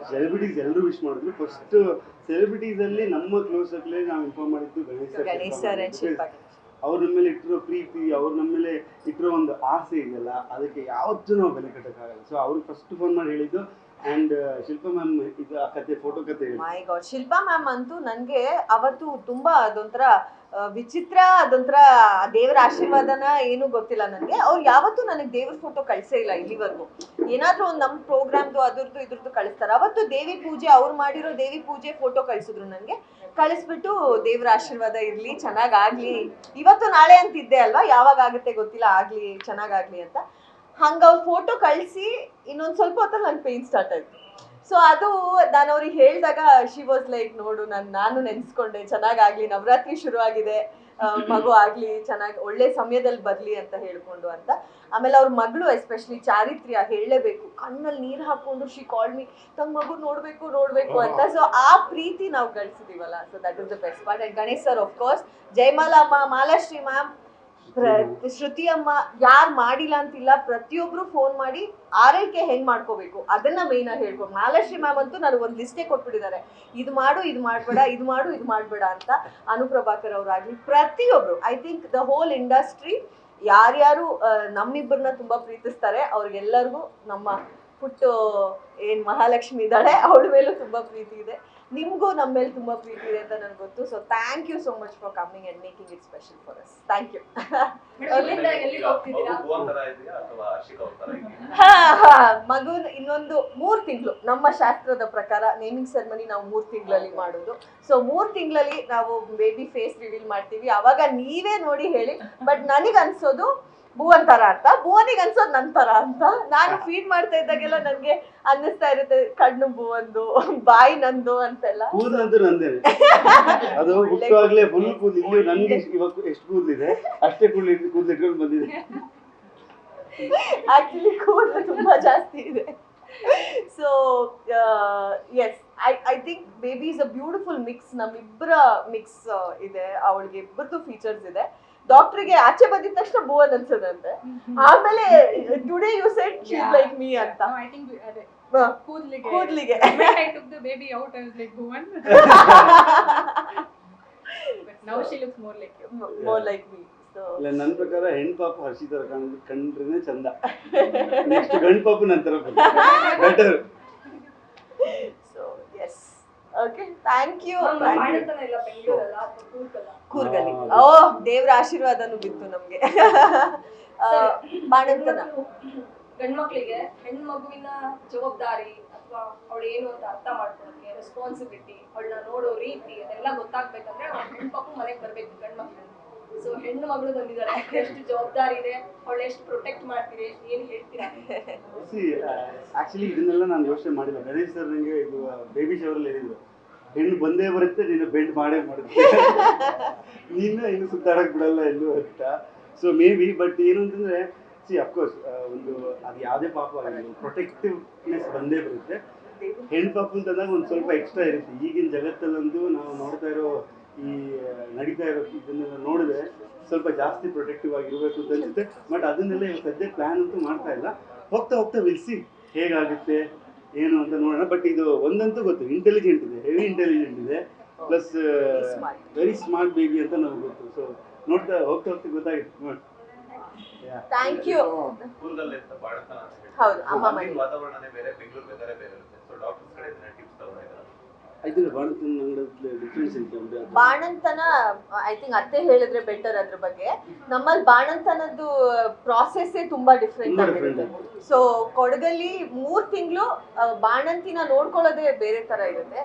Celebrities ಎಲ್ಲರೂ wish ಮಾಡಿದ್ರು. First celebrities ಅಲ್ಲಿ ನಮ್ಮ ಕ್ಲೋಸ್ ಸರ್ಕಲ್ ನಾವು ಇನ್ಫಾರ್ಮ್ ಮಾಡಿದ್ದು ಗಣೇಶ್ ಸರ್. ಅವ್ರ ನಮ್ಮ ಮೇಲೆ ಇಟ್ಟಿರೋ ಪ್ರೀತಿ, ಅವ್ರ ನಮ್ಮ ಮೇಲೆ ಇಟ್ಟಿರೋ ಒಂದು ಆಸೆ ಇದೆಯಲ್ಲ, ಅದಕ್ಕೆ ಯಾವತ್ತೂ ನಾವು ಬೆಲೆ ಕಟ್ಟಕ್ಕಾಗಲ್ಲ. ಸೊ ಅವ್ರಿಗೆ ಫಸ್ಟ್ ಫೋನ್ ಮಾಡಿ ಹೇಳಿದ್ದು. ಅಂಡ್ ಶಿಲ್ಪಾ ಮ್ಯಾಮ್ ಇದು ಆ ಕತೆ, ಫೋಟೋ ಕತೆ ಹೇಳಿ. ಮೈ ಗಾಡ್, ಶಿಲ್ಪಾ ಮ್ಯಾಮ್ ಅಂತೂ ನನಗೆ ಅವತ್ತು ತುಂಬಾ ಅದೊಂಥರ ವಿಚಿತ್ರ, ಅದೊಂಥರ ದೇವರ ಆಶೀರ್ವಾದನ ಏನು ಗೊತ್ತಿಲ್ಲ ನನಗೆ. ಅವ್ರು ಯಾವತ್ತೂ ನನಗೆ ದೇವ್ರ ಫೋಟೋ ಕಳಿಸೇ ಇಲ್ಲ ಇಲ್ಲಿವರೆಗೂ. ಏನಾದ್ರೂ ಒಂದು ನಮ್ಮ ಪ್ರೋಗ್ರಾಮ್ದು ಅದ್ರದ್ದು ಇದ್ರದ್ದು ಕಳಿಸ್ತಾರೆ. ಅವತ್ತು ದೇವಿ ಪೂಜೆ, ಅವ್ರು ಮಾಡಿರೋ ದೇವಿ ಪೂಜೆ ಫೋಟೋ ಕಳಿಸಿದ್ರು ನನಗೆ. ಕಳಿಸ್ಬಿಟ್ಟು ದೇವ್ರ ಆಶೀರ್ವಾದ ಇರ್ಲಿ, ಚೆನ್ನಾಗಾಗ್ಲಿ, ಇವತ್ತು ನಾಳೆ ಅಂತಿದ್ದೆ ಅಲ್ವಾ, ಯಾವಾಗ ಆಗುತ್ತೆ ಗೊತ್ತಿಲ್ಲ, ಆಗ್ಲಿ ಚೆನ್ನಾಗಾಗ್ಲಿ ಅಂತ. ಹಂಗ ಅವ್ರ ಫೋಟೋ ಕಳಿಸಿ ಇನ್ನೊಂದು ಸ್ವಲ್ಪ ಹೊತ್ತಲ್ಲಿ ನನ್ನ ಪೇನ್ ಸ್ಟಾರ್ಟ್ ಆಯ್ತು. ಸೊ ಅದು ನಾನು ಅವ್ರಿಗೆ ಹೇಳಿದಾಗ ಶಿ ವಾಸ್ ಲೈಕ್, ನೋಡು ನಾನು ನೆನ್ಸ್ಕೊಂಡೆ, ಚೆನ್ನಾಗಾಗ್ಲಿ, ನವರಾತ್ರಿ ಶುರು ಆಗಿದೆ, ಮಗು ಆಗ್ಲಿ, ಚೆನ್ನಾಗಿ ಒಳ್ಳೆ ಸಮಯದಲ್ಲಿ ಬರ್ಲಿ ಅಂತ ಹೇಳ್ಕೊಂಡು ಅಂತ. ಆಮೇಲೆ ಅವ್ರ ಮಗಳು ಎಸ್ಪೆಷಲಿ ಚಾರಿತ್ರ್ಯ ಹೇಳಲೇಬೇಕು, ಕಣ್ಣಲ್ಲಿ ನೀರು ಹಾಕೊಂಡು ಶಿ ಕಾಲ್ಡ್ ಮೀ, ತಮ್ಮ ಮಗು ನೋಡ್ಬೇಕು ಅಂತ. ಸೊ ಆ ಪ್ರೀತಿ ನಾವು ಗಳಿಸಿದೀವಲ್ಲ, so that is the best part. And Ganesh sir of course, Jayamala ಅಮ್ಮ, ಮಾಲಾಶ್ರೀ ಮ್ಯಾಮ್, ಶ್ರುತಿ ಅಮ್ಮ, ಯಾರು ಮಾಡಿಲ್ಲ ಅಂತಿಲ್ಲ, ಪ್ರತಿಯೊಬ್ರು ಫೋನ್ ಮಾಡಿ ಆರೈಕೆ ಹೆಂಗ್ ಮಾಡ್ಕೋಬೇಕು ಅದನ್ನ ಮೇನ್ ಆಗಿ ಹೇಳ್ಕೊಂಡು. ಮಾಲಾಶ್ರೀ ಮ್ಯಾಮ್ ಅಂತೂ ನನಗೆ ಒಂದು ಲಿಸ್ಟೇ ಕೊಟ್ಬಿಟ್ಟಿದ್ದಾರೆ, ಇದು ಮಾಡು, ಇದು ಮಾಡ್ಬೇಡ, ಇದು ಮಾಡು, ಇದು ಮಾಡ್ಬೇಡ ಅಂತ. ಅನುಪ್ರಭಾಕರ್ ಅವರಾಗ್ಲಿ, ಪ್ರತಿಯೊಬ್ರು, I think the whole industry ಯಾರ್ಯಾರು ನಮ್ಮಿಬ್ಬರನ್ನ ತುಂಬಾ ಪ್ರೀತಿಸ್ತಾರೆ ಅವ್ರಿಗೆಲ್ಲರಿಗೂ ನಮ್ಮ ಪುಟ್ಟು ಏನ್ ಮಹಾಲಕ್ಷ್ಮಿ ಇದ್ದಾಳೆ ಅವಳ ಮೇಲೂ ತುಂಬಾ ಪ್ರೀತಿ ಇದೆ. ನಿಮಗೂ ನಮ್ಮ ಮೇಲೆ ತುಂಬಾ ಪ್ರೀತಿ ಇದೆ ಅಂತ ನನಗೆ ಗೊತ್ತು. So thank you so much for coming and making it special for us. Thank you. ಮಗು ಇನ್ನೊಂದು 3 ತಿಂಗಳು, ನಮ್ಮ ಶಾಸ್ತ್ರದ ಪ್ರಕಾರ ನೇಮಿಂಗ್ ಸೆರೆಮನಿ ನಾವು 3 ತಿಂಗಳಲ್ಲಿ ಮಾಡೋದು. ಸೊ 3 ತಿಂಗಳಲ್ಲಿ ನಾವು ಬೇಬಿ ಫೇಸ್ ರಿವೀಲ್ ಮಾಡ್ತೀವಿ. ಅವಾಗ ನೀವೇ ನೋಡಿ ಹೇಳಿ. ಬಟ್ ನನಗೆ ಅನ್ಸೋದು ಭುವನ್ ತರ ಅಂತ, ಭುವನಿಗೆ ಅನ್ಸೋದು ನನ್ ತರ ಅಂತ. ನಾನು ಫೀಡ್ ಮಾಡ್ತಾ ಇದ್ದಾಗೆಲ್ಲ ನನ್ಗೆ ಅನ್ನಿಸ್ತಾ ಇರುತ್ತೆ, ಕಣ್ಣು ಭುವಂದು, ಬಾಯಿ ನಂದು ಅಂತೆಲ್ಲ. ಕೂದಲಂತೂ ನಂದೇನೆ, ಅದು ಹುಟ್ಟುವಾಗ್ಲೇ ಫುಲ್ ಕೂದಲು. ನನ್ಗೆ ಇವಾಗ ಎಷ್ಟು ಕೂದಲಿದೆ ಅಷ್ಟೇ ಕೂದಲು ಇಟ್ಕೊಂಡು ಬಂದಿದೆ. ಆಕ್ಚುಲಿ ಕೂದಲು ತುಂಬಾ ಜಾಸ್ತಿ ಇದೆ. So yes, I think baby is a beautiful mix. ನಮ್ಮಿಬ್ಬರ ಮಿಕ್ಸ್ ಇದೆ, ಅವಳಿಗೆ ಇಬ್ಬರದು ಫೀಚರ್ಸ್ ಇದೆ. ಡಾಕ್ಟರ್ಗೆ ಆಚೆ ಬಂದಿದ ತಕ್ಷಣ ಭುವನ್ ಅನ್ಸದಂತೆ. ಆಮೇಲೆ today you said she is like me ಅಂತ. ಐ ಥಿಂಕ್ ಕೂದ್ಲಿಗೆ I took the baby out, I was like Bhuvan. But now she looks more like you. More like me. So ನನ್ನ ಪ್ರಕಾರ ಹೆಣ್ಣು ಪಾಪು ಹರ್ಷಿ ತರ ಕಂಡ್ರೇನೆ ಚಂದ. ನೆಕ್ಸ್ಟ್ ಗಂಡು ಪಾಪು ನಂತರ better. So yes, okay, thank you. ಕೂರ್ಗಲ್ಲಿ ದೇವ್ರ ಆಶೀರ್ವಾದನೂ ಬಿತ್ತು ನಮ್ಗೆ. ಬಾಣಂತನ ಗಂಡ್ಮಕ್ಳಿಗೆ ಹೆಣ್ಣು ಮಗುವಿನ ಜವಾಬ್ದಾರಿ ಅಥವಾ ಅವಳು ಏನು ಅಂತ ಅರ್ಥ ಮಾಡ್ಕೊಳ್ಳೋಕೆ ರೆಸ್ಪಾನ್ಸಿಬಿಲಿಟಿ, ಅವಳನ್ನ ನೋಡೋ ರೀತಿ ಅದೆಲ್ಲ ಗೊತ್ತಾಗ್ಬೇಕಂದ್ರೆ ಹೆಣ್ಣು ಮಗು ಮನೆಗೆ ಬರ್ಬೇಕು ಗಂಡ್ಮಕ್ಳಿಗೆ. ಸೊ ಹೆಣ್ಣು ಮಗಳು ಬಂದಿದ್ದಾರೆ, ಎಷ್ಟು ಜವಾಬ್ದಾರಿ ಇದೆ, ಅವಳು ಎಷ್ಟು ಪ್ರೊಟೆಕ್ಟ್ ಮಾಡ್ತೀರಿ, ಏನ್ ಹೇಳ್ತೀರಾ? ಆಕ್ಚುಲಿ ಇದನ್ನೆಲ್ಲ ನಾನು ಯೋಚನೆ ಮಾಡಿಲ್ಲ. ಗಣೇಶ್ ಸರ್ ನಂಗೆ ಇದು ಬೇಬಿ ಶವರಲ್ಲಿ ಹೇಳಿದ್ರು, ಹೆಣ್ಣು ಬಂದೇ ಬರುತ್ತೆ, ನೀನು ಬೆಂಡ್ ಮಾಡೇ ಮಾಡುತ್ತೆ, ನೀನು ಇನ್ನು ಸುತ್ತಾಡಕ್ ಬಿಡಲ್ಲ ಎಲ್ಲೂ ಅಂತ. ಸೊ ಮೇ ಬಿ, ಬಟ್ ಏನು ಅಂತಂದ್ರೆ ಅಫ್ಕೋರ್ಸ್ ಒಂದು ಅದು ಯಾವುದೇ ಪಾಪ ಆಗಿಲ್ಲ, ಪ್ರೊಟೆಕ್ಟಿವ್ನೆಸ್ ಬಂದೇ ಬರುತ್ತೆ. ಹೆಣ್ಣು ಪಾಪ ಅಂತಂದಾಗ ಒಂದು ಸ್ವಲ್ಪ ಎಕ್ಸ್ಟ್ರಾ ಇರುತ್ತೆ. ಈಗಿನ ಜಗತ್ತಲ್ಲಂತೂ ನಾವು ನೋಡ್ತಾ ಇರೋ ಈ ನಡೀತಾ ಇರೋ ಇದನ್ನೆಲ್ಲ ನೋಡಿದ್ರೆ ಸ್ವಲ್ಪ ಜಾಸ್ತಿ ಪ್ರೊಟೆಕ್ಟಿವ್ ಆಗಿರ್ಬೇಕು ಅಂತ ಅನ್ಸುತ್ತೆ. ಬಟ್ ಅದನ್ನೆಲ್ಲ ಇವಾಗ ಸದ್ಯ ಪ್ಲಾನ್ ಅಂತೂ ಮಾಡ್ತಾ ಇಲ್ಲ. ಹೋಗ್ತಾ ವಿಲ್ಸಿ ಹೇಗಾಗುತ್ತೆ ಏನು ಅಂತ ನೋಡೋಣ. ಬಟ್ ಇದು ಒಂದಂತೂ ಗೊತ್ತು, ಇಂಟೆಲಿಜೆಂಟ್ ಇದೆ, ಹೆವಿ ಇಂಟೆಲಿಜೆಂಟ್ ಇದೆ, ಪ್ಲಸ್ ವೆರಿ ಸ್ಮಾರ್ಟ್ ಬೇಬಿ ಅಂತ ನಮ್ಗೆ ಗೊತ್ತು. ಸೊ ನೋಡ್ತಾ ಹೋಗ್ತಾ ಗೊತ್ತಾಗಿತ್ತು. ನೋಡಿ, ಥ್ಯಾಂಕ್ ಯು. ಹೌದು, ಅಮ್ಮ ಮಾಡಿ ವಾತಾವರಣನೇ ಬೇರೆ, ಬೆಂಗಳೂರು ವೆದರೇ ಬೇರೆ ಇರುತ್ತೆ. ಸೊ ಡಾಕ್ಟರ್ಸ್ ಕಡೆ ಟಿಪ್ಸ್ ತಗೊಂಡಿದ್ದಾರೆ. ಬಾಣಂತನ ಐ ಥಿಂಕ್ ಅತ್ತೆ ಹೇಳಿದ್ರೆ ಬೆಟರ್ ಅದ್ರ ಬಗ್ಗೆ. ನಮ್ಮಲ್ಲಿ ಬಾಣಂತನದ್ದು ಪ್ರಾಸೆಸ್ ತುಂಬಾ ಡಿಫ್ರೆಂಟ್ ಆಗಿರುತ್ತೆ. ಸೊ ಕೊಡಗಲ್ಲಿ 3 ತಿಂಗಳು ಬಾಣಂತಿನ ನೋಡ್ಕೊಳ್ಳೋದೇ ಬೇರೆ ತರ ಇರುತ್ತೆ.